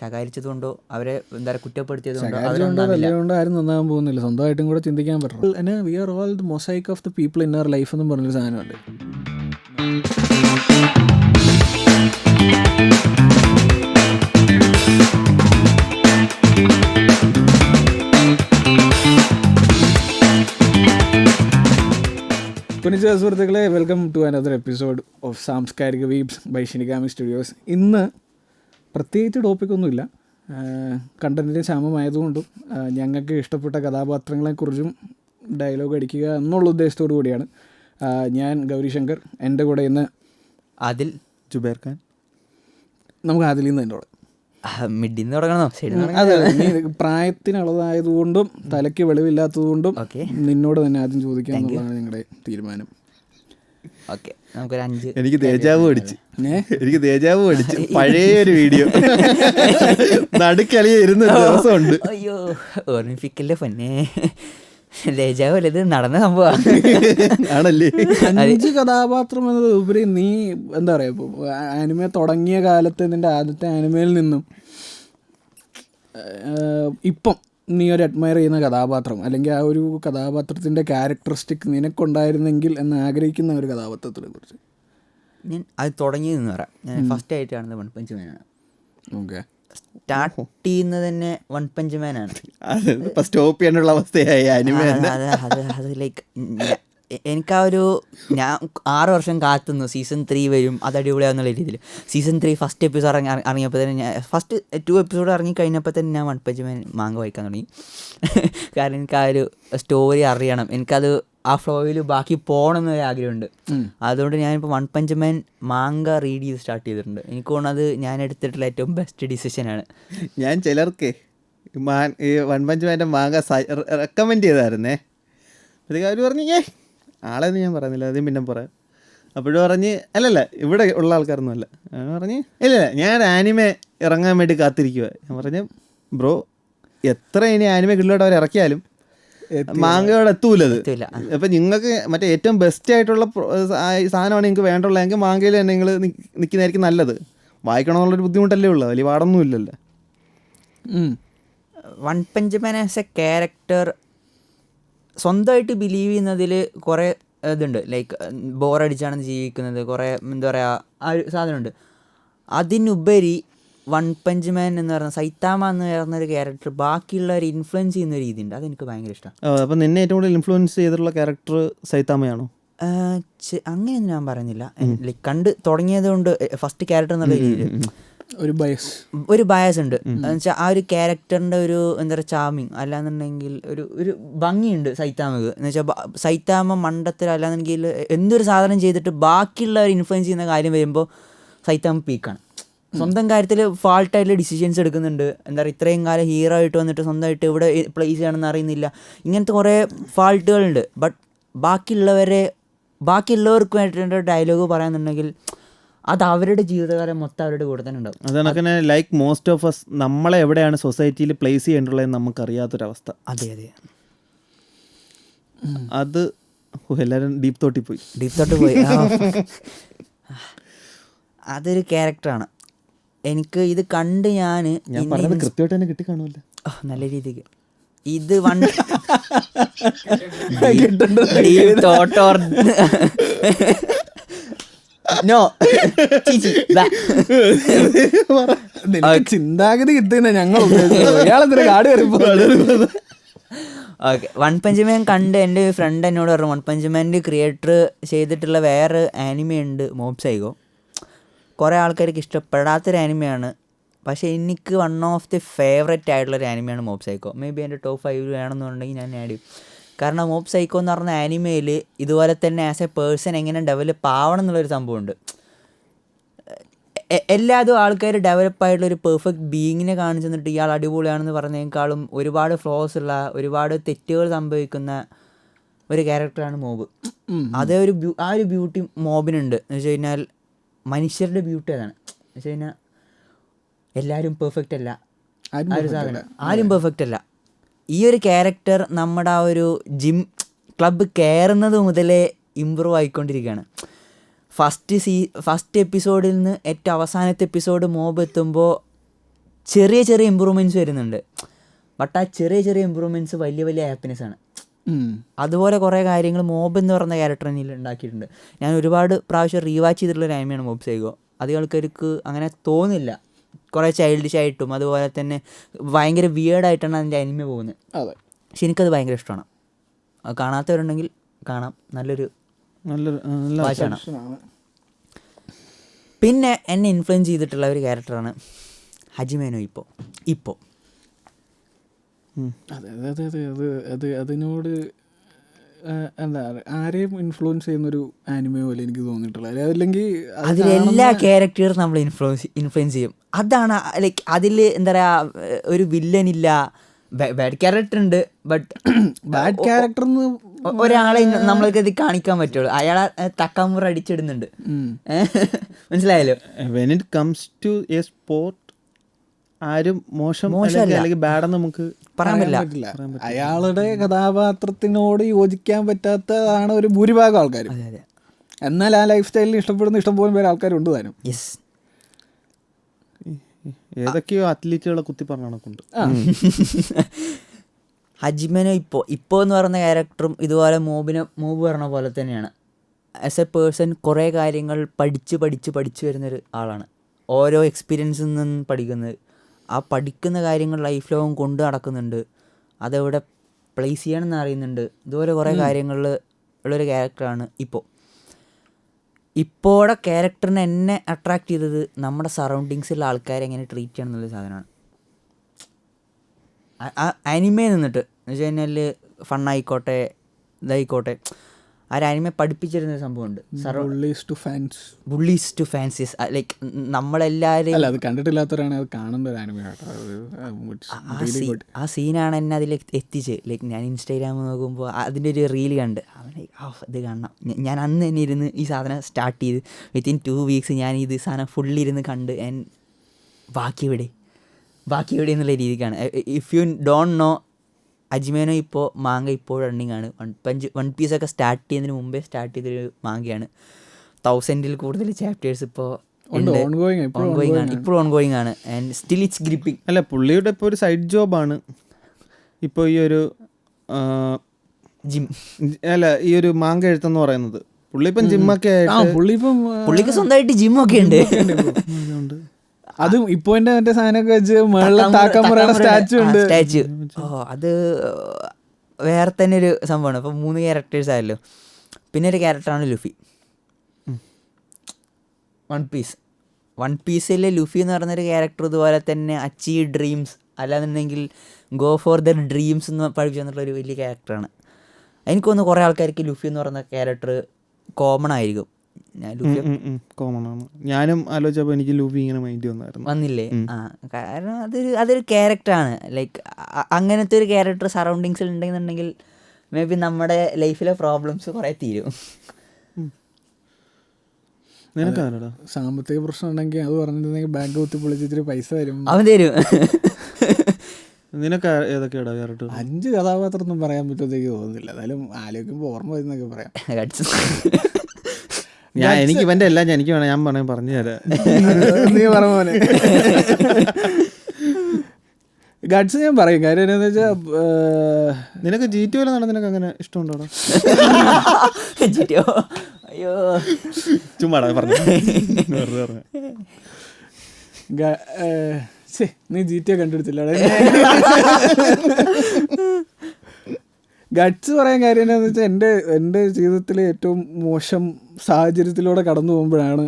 ശകാരിച്ചതുകൊണ്ടോ അവരെ എന്താ പറയുക കുറ്റപ്പെടുത്തിയതുകൊണ്ടോ ശകാരിച്ചുകൊണ്ടോ തല്ലുകൊണ്ടോ ആരും നന്നാകാൻ പോകുന്നില്ല. സ്വന്തമായിട്ടും കൂടെ ചിന്തിക്കാൻ പറ്റും. പിന്നെ we are all the mosaic of the people in our life എന്നും പറഞ്ഞൊരു സാധനമുണ്ട്. കുനിച്ച സുഹൃത്തുക്കളെ, welcome to another episode of സാംസ്കാരിക വീബ്സ് ബൈ ഷിനിഗാമി സ്റ്റുഡിയോസ്. ഇന്ന് പ്രത്യേകിച്ച് ടോപ്പിക്കൊന്നുമില്ല, കണ്ടൻറ്റിന് ക്ഷാമമായതുകൊണ്ടും ഞങ്ങൾക്ക് ഇഷ്ടപ്പെട്ട കഥാപാത്രങ്ങളെക്കുറിച്ചും ഡയലോഗ് അടിക്കുക എന്നുള്ള ഉദ്ദേശത്തോടു കൂടിയാണ്. ഞാൻ ഗൗരി ശങ്കർ, എൻ്റെ കൂടെ ഇന്ന് അതിൽ ജുബേർ ഖാൻ. നമുക്ക് അതിൽ നിന്ന് എൻ്റെ കൂടെ മിഡിന്ന് തുടങ്ങണോ? അതെ, നീ പ്രായത്തിനുള്ളതായതുകൊണ്ടും തലയ്ക്ക് വെളിവില്ലാത്തതുകൊണ്ടും നിന്നോട് തന്നെ ആദ്യം ചോദിക്കുക എന്നുള്ളതാണ് ഞങ്ങളുടെ തീരുമാനം. ഓക്കെ, നമുക്കൊരു 5. എനിക്ക് ദേജാവു അടിച്ച് പഴയ ഒരു വീഡിയോ നടുക്കളിയ ഇരുന്ന ദിവസമുണ്ട്. അയ്യോ, ഓർമ്മിപ്പിക്കല്ലേ പൊന്നെ. ദേജാവു ഇത് നടന്ന സംഭവമാണ് ആണല്ലേ. 5 കഥാപാത്രം എന്നത് ഉപരി നീ എന്താ പറയുക, ഇപ്പോൾ ആനിമെ തുടങ്ങിയ കാലത്ത് നിൻ്റെ ആദ്യത്തെ ആനിമയിൽ നിന്നും ഇപ്പം നീ ഒരു അഡ്മയർ ചെയ്യുന്ന കഥാപാത്രം അല്ലെങ്കിൽ ആ ഒരു കഥാപാത്രത്തിൻ്റെ ക്യാരക്ടറിസ്റ്റിക് നിനക്കുണ്ടായിരുന്നെങ്കിൽ എന്ന് ആഗ്രഹിക്കുന്ന ഒരു കഥാപാത്രത്തിനെ കുറിച്ച്. ഞാൻ അത് തുടങ്ങിയതെന്ന് പറയാം. ഞാൻ ഫസ്റ്റ് ആയിട്ട് കാണുന്നത് വൺ പഞ്ച് മാനാണ്. ഓക്കെ, സ്റ്റാർട്ട് ചെയ്യുന്നത് തന്നെ വൺ പഞ്ച് മാനാണ്. സ്റ്റോപ്പ് ചെയ്യാനുള്ള അവസ്ഥയായി ആനിമെ. അത് ലൈക്ക് എനിക്ക് ആ ഒരു, ഞാൻ 6 വർഷം കാത്തുന്നു സീസൺ 3 വരും, അത് അടിപൊളിയാന്നുള്ള രീതിയിൽ. സീസൺ 3 ഫസ്റ്റ് എപ്പിസോഡ് ഇറങ്ങിയപ്പോൾ തന്നെ ഞാൻ ഫസ്റ്റ് 2 എപ്പിസോഡ് ഇറങ്ങിക്കഴിഞ്ഞപ്പോൾ തന്നെ ഞാൻ വൺ പഞ്ച് മാൻ മാങ്ക വായിക്കാൻ തുടങ്ങി. കാരണം എനിക്ക് ആ ഒരു സ്റ്റോറി അറിയണം, എനിക്കത് ആ ഫ്ലോയിൽ ബാക്കി പോകണം എന്നൊരു ആഗ്രഹമുണ്ട്. അതുകൊണ്ട് ഞാനിപ്പോൾ വൺ പഞ്ച് മാൻ മാങ്ക റീഡ് ചെയ്ത് സ്റ്റാർട്ട് ചെയ്തിട്ടുണ്ട്. എനിക്ക് തോന്നുന്നത് ഞാൻ എടുത്തിട്ടുള്ള ഏറ്റവും ബെസ്റ്റ് ഡിസിഷനാണ്. ഞാൻ ചിലർക്ക് ഈ വൺ പഞ്ച് മാൻ്റെ മാങ്ക റെക്കമെൻഡ് ചെയ്തായിരുന്നേ. അത് അവർ പറഞ്ഞു ആളെന്ന് ഞാൻ പറയുന്നില്ല, ആദ്യം പിന്നെ പറയാം. അപ്പോഴും പറഞ്ഞ് അല്ലല്ല ഇവിടെ ഉള്ള ആൾക്കാരൊന്നും അല്ല, പറഞ്ഞ് ഇല്ല ഞാൻ ആനിമെ ഇറങ്ങാൻ വേണ്ടി കാത്തിരിക്കുക. ഞാൻ പറഞ്ഞു ബ്രോ, എത്ര ഇനി ആനിമെ കിള്ളിലോട്ട് അവർ ഇറക്കിയാലും മാങ്കയോടെ എത്തൂലത്. അപ്പം നിങ്ങൾക്ക് മറ്റേ ഏറ്റവും ബെസ്റ്റ് ആയിട്ടുള്ള സാധനമാണ് നിങ്ങൾക്ക് വേണ്ടുള്ളതെങ്കിൽ മാങ്കയിൽ തന്നെ നിങ്ങൾ നിൽക്കുന്നതായിരിക്കും നല്ലത്. വായിക്കണമെന്നുള്ളൊരു ബുദ്ധിമുട്ടല്ലേ ഉള്ളൂ, വലിയ പാടൊന്നും ഇല്ലല്ലോ. One punch man as A character സ്വന്തമായിട്ട് ബിലീവ് ചെയ്യുന്നതിൽ കുറേ ഇതുണ്ട്. ലൈക്ക് ബോറടിച്ചാണ് ജീവിക്കുന്നത്, കുറേ എന്താ പറയുക ആ ഒരു സാധനമുണ്ട്. അതിനുപരി വൺ പഞ്ച് മാൻ എന്ന് പറഞ്ഞ സൈത്താമ എന്ന് പറയുന്നൊരു ക്യാരക്ടർ ബാക്കിയുള്ളവർ ഇൻഫ്ലുവൻസ് ചെയ്യുന്ന രീതിയുണ്ട്. അതെനിക്ക് ഭയങ്കര ഇഷ്ടമാണ്. അപ്പം നിന്നെ ഏറ്റവും കൂടുതൽ ഇൻഫ്ലുവൻസ് ചെയ്തിട്ടുള്ള ക്യാരക്ടർ സൈത്താമയാണോ? അങ്ങനെയൊന്നും ഞാൻ പറയുന്നില്ല. ലൈക്ക് കണ്ട് തുടങ്ങിയത് കൊണ്ട് ഫസ്റ്റ് ക്യാരക്ടർ എന്നുള്ള രീതിയിൽ ഒരു ബയസ് ഉണ്ട്. എന്നുവെച്ചാൽ ആ ഒരു ക്യാരക്ടറിൻ്റെ ഒരു എന്താ പറയുക ചാമിങ്, അല്ലാന്നുണ്ടെങ്കിൽ ഒരു ഭംഗിയുണ്ട് സൈത്താമക്ക്. എന്ന് വെച്ചാൽ സൈത്താമ മണ്ടത്തിൽ അല്ലാന്നുണ്ടെങ്കിൽ എന്തൊരു സാധനം ചെയ്തിട്ട് ബാക്കിയുള്ളവർ ഇൻഫ്ലുവൻസ് ചെയ്യുന്ന കാര്യം വരുമ്പോൾ സൈത്താമ പീക്കാണ്. സ്വന്തം കാര്യത്തിൽ ഫാൾട്ടായിട്ടുള്ള ഡിസിഷൻസ് എടുക്കുന്നുണ്ട്. എന്താ പറയുക, ഇത്രയും കാലം ഹീറോ ആയിട്ട് വന്നിട്ട് സ്വന്തമായിട്ട് എവിടെ പ്ലേസ് ചെയ്യണമെന്ന് അറിയുന്നില്ല. ഇങ്ങനത്തെ കുറേ ഫാൾട്ടുകളുണ്ട്. ബട്ട് ബാക്കിയുള്ളവർക്ക് വേണ്ടിയിട്ട് ഡയലോഗ് പറയാന്നുണ്ടെങ്കിൽ അത് അവരുടെ ജീവിതകാലം മൊത്തം അവരുടെ കൂടെ തന്നെ ഉണ്ടാവും. അതങ്ങനെ ലൈക്ക് മോസ്റ്റ് ഓഫ് അസ് നമ്മളെ എവിടെയാണ് സൊസൈറ്റിയിൽ പ്ലേസ് ചെയ്യേണ്ടുള്ളതെന്ന് നമുക്കറിയാത്തൊരവസ്ഥ. അതെ, അത് എല്ലാവരും ഡീപ്പ് തോട്ടിൽ പോയി. അതൊരു ക്യാരക്ടറാണ്. എനിക്ക് ഇത് കണ്ട് ഞാൻ കൃത്യമായിട്ട് തന്നെ കിട്ടിക്കാണുമല്ലോ നല്ല രീതിക്ക്. ഇത് ചിന്താഗതി കിട്ടുന്ന ഞങ്ങൾ ഓക്കെ. വൺ പഞ്ച് മാൻ കണ്ട് എൻ്റെ ഫ്രണ്ട് എന്നോട് പറഞ്ഞു, വൺ പഞ്ച് മാൻ്റെ ക്രിയേറ്റർ ചെയ്തിട്ടുള്ള വേറെ ആനിമ ഉണ്ട് മോബ് സൈക്കോ. കുറേ ആൾക്കാർക്ക് ഇഷ്ടപ്പെടാത്തൊരു ആനിമയാണ്, പക്ഷേ എനിക്ക് വൺ ഓഫ് ദി ഫേവറേറ്റ് ആയിട്ടുള്ളൊരു ആനിമയാണ് മോബ് സൈക്കോ. മേ ബി എൻ്റെ ടോപ്പ് 5 വേണമെന്നുണ്ടെങ്കിൽ ഞാൻ ആഡ് ചെയ്യും. കാരണം മോബ് സൈക്കോ എന്ന് പറഞ്ഞ ആനിമയിൽ ഇതുപോലെ തന്നെ ആസ് എ പേഴ്സൺ എങ്ങനെ ഡെവലപ്പ് ആവണം എന്നുള്ളൊരു സംഭവമുണ്ട്. എല്ലാതും ആൾക്കാർ ഡെവലപ്പായിട്ടുള്ളൊരു പെർഫെക്റ്റ് ബീയിങ്ങിനെ കാണിച്ചു തന്നിട്ട് ഇയാൾ അടിപൊളിയാണെന്ന് പറഞ്ഞതിനേക്കാളും ഒരുപാട് ഫ്ലോസ് ഉള്ള, ഒരുപാട് തെറ്റുകൾ സംഭവിക്കുന്ന ഒരു ക്യാരക്ടറാണ് മോബ്. അതേ ആ ഒരു ബ്യൂട്ടി മോബിനുണ്ട്. എന്ന് വെച്ച് കഴിഞ്ഞാൽ മനുഷ്യരുടെ ബ്യൂട്ടി അതാണ്. എന്ന് വെച്ച് കഴിഞ്ഞാൽ എല്ലാവരും പെർഫെക്റ്റ് അല്ല, ആരും പെർഫെക്റ്റ് അല്ല. ഈ ഒരു ക്യാരക്ടർ നമ്മുടെ ആ ഒരു ജിം ക്ലബ്ബ് കയറുന്നത് മുതലേ ഇമ്പ്രൂവ് ആയിക്കൊണ്ടിരിക്കുകയാണ്. ഫസ്റ്റ് എപ്പിസോഡിൽ നിന്ന് ഏറ്റവും അവസാനത്തെ എപ്പിസോഡ് മോബ് എത്തുമ്പോൾ ചെറിയ ചെറിയ ഇമ്പ്രൂവ്മെൻറ്റ്സ് വരുന്നുണ്ട്. ബട്ട് ആ ചെറിയ ചെറിയ ഇമ്പ്രൂവ്മെൻറ്റ്സ് വലിയ വലിയ ഹാപ്പിനെസ് ആണ്. അതുപോലെ കുറേ കാര്യങ്ങൾ മോബ് എന്ന് പറയുന്ന ക്യാരക്ടറിനിൽ ഉണ്ടാക്കിയിട്ടുണ്ട്. ഞാൻ ഒരുപാട് പ്രാവശ്യം റീവാച്ച് ചെയ്തിട്ടുള്ളൊരു ആനിമയാണ് മോബ് സൈക്കോ. അധികം ആൾക്കാർക്ക് അങ്ങനെ തോന്നില്ല, കുറേ ചൈൽഡിഷ് ആയിട്ടും അതുപോലെ തന്നെ ഭയങ്കര വിയേർഡായിട്ടാണ് അതിൻ്റെ അനിമ പോകുന്നത്. പക്ഷെ എനിക്കത് ഭയങ്കര ഇഷ്ടമാണ്. അത് കാണാത്തവരുണ്ടെങ്കിൽ കാണാം, നല്ലൊരു വാച്ചാണ്. പിന്നെ എന്നെ ഇൻഫ്ലുവൻസ് ചെയ്തിട്ടുള്ള ഒരു ക്യാരക്ടറാണ് ഹജിമേ നോ ഇപ്പോ. അതെ അതെ അതെ അതെ അത് അതിനോട് എന്താ ആരെയും ഇൻഫ്ലുവൻസ് ചെയ്യുന്നൊരു ആനിമേ പോലെ എനിക്ക് തോന്നിയിട്ടുള്ളത്. അല്ലെങ്കിൽ അതിലെല്ലാ ക്യാരക്ടേഴ്സും നമ്മൾ ഇൻഫ്ലുവൻസ് ചെയ്യും. അതാണ് ലൈക്ക് അതിൽ എന്താ പറയുക, ഒരു വില്ലൻ ഇല്ല, ബാഡ് ക്യാരക്ടർ ഉണ്ട്, ബട്ട് ബാഡ് ക്യാരക്ടർ ഒരാളെ നമ്മൾക്ക് ഇത് കാണിക്കാൻ പറ്റുള്ളൂ. അയാളെ തക്കാമുറ അടിച്ചിടുന്നുണ്ട്, മനസ്സിലായല്ലോ. When it comes to a sport ആരും മോശമല്ല അല്ലെങ്കിൽ ബാഡെന്ന് നമുക്ക് പറയാൻ പറ്റില്ല. അയാളുടെ കഥാപാത്രത്തിനോട് യോജിക്കാൻ പറ്റാത്തതാണ് ഒരു ഭൂരിഭാഗം ആൾക്കാർ. എന്നാൽ ആ ലൈഫ് സ്റ്റൈലിൽ ഇഷ്ടപ്പെടുന്ന ഇഷ്ടംപോലെ പേര് ആൾക്കാരുണ്ട് താനും. ഏതൊക്കെയോ അത്ലീറ്റുകളെ കുത്തി പറഞ്ഞ കണക്കുണ്ട്. ഹജിമേ നോ ഇപ്പോ എന്ന് പറയുന്ന ക്യാരക്ടറും ഇതുപോലെ മൂവ് പറഞ്ഞ പോലെ തന്നെയാണ്. ആസ് എ പേഴ്സൺ കുറേ കാര്യങ്ങൾ പഠിച്ച് വരുന്നൊരു ആളാണ്. ഓരോ എക്സ്പീരിയൻസിൽ നിന്നും പഠിക്കുന്നത്. ആ പഠിക്കുന്ന കാര്യങ്ങൾ ലൈഫ് ലോങ് കൊണ്ട് നടക്കുന്നുണ്ട്. അതെവിടെ പ്ലേസ് ചെയ്യണമെന്ന് അറിയുന്നുണ്ട്. ഇതുപോലെ കുറേ കാര്യങ്ങളിൽ ഉള്ളൊരു ക്യാരക്ടറാണ് ഇപ്പോഴത്തെ ക്യാരക്ടറിനെ എന്നെ അട്രാക്ട് ചെയ്തത് നമ്മുടെ സറൗണ്ടിങ്സിലുള്ള ആൾക്കാരെ എങ്ങനെ ട്രീറ്റ് ചെയ്യണം എന്നുള്ളൊരു സാധനമാണ്. ആ അനിമേ നിന്നിട്ട് എന്ന് വെച്ച് കഴിഞ്ഞാൽ ഫണ്ണായിക്കോട്ടെ ഇതായിക്കോട്ടെ, ആ ഒരു അനിമെ പഠിപ്പിച്ചിരുന്നൊരു സംഭവമുണ്ട്, ബുള്ളീസ് ടു ഫാൻസീസ്. ലൈക്ക് നമ്മളെല്ലാവരും അത് കണ്ടിട്ടില്ലാത്തവരാണ് അത് കാണേണ്ട ഒരു അനിമ. ആ സീനാണ് എന്നെ അതിൽ എത്തിച്ച്. ലൈക്ക് ഞാൻ ഇൻസ്റ്റാഗ്രാമിൽ നോക്കുമ്പോൾ അതിൻ്റെ ഒരു റീൽ കണ്ട് ഇത് കാണണം. ഞാൻ അന്ന് തന്നെ ഇരുന്ന് ഈ സാധനം സ്റ്റാർട്ട് ചെയ്ത് വിത്തിൻ 2 weeks ഞാൻ ഇത് സാധനം ഫുള്ളിരുന്ന് കണ്ട് ബാക്കി എവിടെ എന്നുള്ള രീതിക്കാണ്. If you don't know, Hajime no manga ഇപ്പോൾ റണ്ണിങ് ആണ്. വൺ പീസൊക്കെ സ്റ്റാർട്ട് ചെയ്യുന്നതിന് മുമ്പേ സ്റ്റാർട്ട് ചെയ്തൊരു മാങ്കയാണ്. 1000-ൽ കൂടുതൽ ചാപ്റ്റേഴ്സ് ഇപ്പോൾ ഓൺഗോയിങ് ആണ്. And still it's gripping. അല്ല, പുള്ളിയുടെ ഇപ്പോൾ ഒരു സൈഡ് ജോബാണ് ഇപ്പോൾ ഈ ഒരു ഈ ഒരു മാങ്ക എഴുത്തെന്ന് പറയുന്നത്. പുള്ളി ഇപ്പം ജിമ്മൊക്കെ പുള്ളിക്ക് സ്വന്തമായിട്ട് ജിമ്മൊക്കെ ഉണ്ട്. അതും ഇപ്പൊ എന്റെ സാധനമൊക്കെ വെച്ച് സ്റ്റാച്ചു ഉണ്ട്. അത് വേറെ തന്നെ ഒരു സംഭവമാണ്. ഇപ്പൊ 3 ക്യാരക്ടേഴ്സ് ആയല്ലോ. പിന്നെ ഒരു ക്യാരക്ടറാണ് ലുഫി. വൺ പീസിലെ ലുഫി എന്ന് പറയുന്നൊരു ക്യാരക്ടർ ഇതുപോലെ തന്നെ അച്ചീവ് ഡ്രീംസ്, അല്ലാന്നുണ്ടെങ്കിൽ ഗോ ഫോർ ദ ഡ്രീംസ് എന്ന് പഠിപ്പിച്ചു തന്നിട്ടുള്ളൊരു വലിയ ക്യാരക്ടറാണ്. എനിക്ക് തോന്നുന്നു കുറേ ആൾക്കാർക്ക് ലുഫി എന്ന് പറയുന്ന ക്യാരക്ടർ കോമൺ ആയിരിക്കും. കോമൺ ആണ്. ഞാനും ആലോചിച്ചപ്പോൾ എനിക്ക് ലൂഫി ഇങ്ങനെ മൈൻഡ് വന്നില്ലേ? കാരണം അതൊരു ക്യാരക്ടറാണ്. ലൈക്ക് അങ്ങനത്തെ ഒരു ക്യാരക്ടർ സറൗണ്ടിങ്സിൽ ഉണ്ടെന്നുണ്ടെങ്കിൽ മേ ബി നമ്മുടെ ലൈഫിലെ പ്രോബ്ലംസ് കുറേ തീരും. സാമ്പത്തിക പ്രശ്നം ഉണ്ടെങ്കിൽ അത് പറഞ്ഞിട്ടുണ്ടെങ്കിൽ ബാങ്ക് കുത്തി പൊളിച്ചിട്ട് പൈസ തരും, അവൻ തരും. നിനക്ക് ഏതൊക്കെയാ ക്യാരക്ടർ? 5 കഥാപാത്രം ഒന്നും പറയാൻ പറ്റുമെന്നേക്ക് തോന്നുന്നില്ല. എന്നാലും ആലോചിക്കുമ്പോൾ ഓർമ്മ വരുന്നൊക്കെ പറയാം. എനിക്ക് ഇവന്റെ എല്ലാം എനിക്ക് വേണം, ഞാൻ പറഞ്ഞു തരാം. നീ പറഞ്ഞ പോലെ ഗഡ്സ് ഞാൻ പറയും. കാര്യം എന്താണെന്ന് വെച്ചാൽ നിനക്ക് GTA നിനക്ക് അങ്ങനെ ഇഷ്ടമുണ്ടോ? അയ്യോ ചുമ്മാടാ പറഞ്ഞു. നീ GTA കണ്ടുപിടിച്ചില്ല. ഗഡ്സ് പറയാൻ കാര്യം എന്താണെന്ന് വെച്ചാൽ എൻ്റെ ജീവിതത്തിലെ ഏറ്റവും മോശം സാഹചര്യത്തിലൂടെ കടന്നു പോകുമ്പോഴാണ്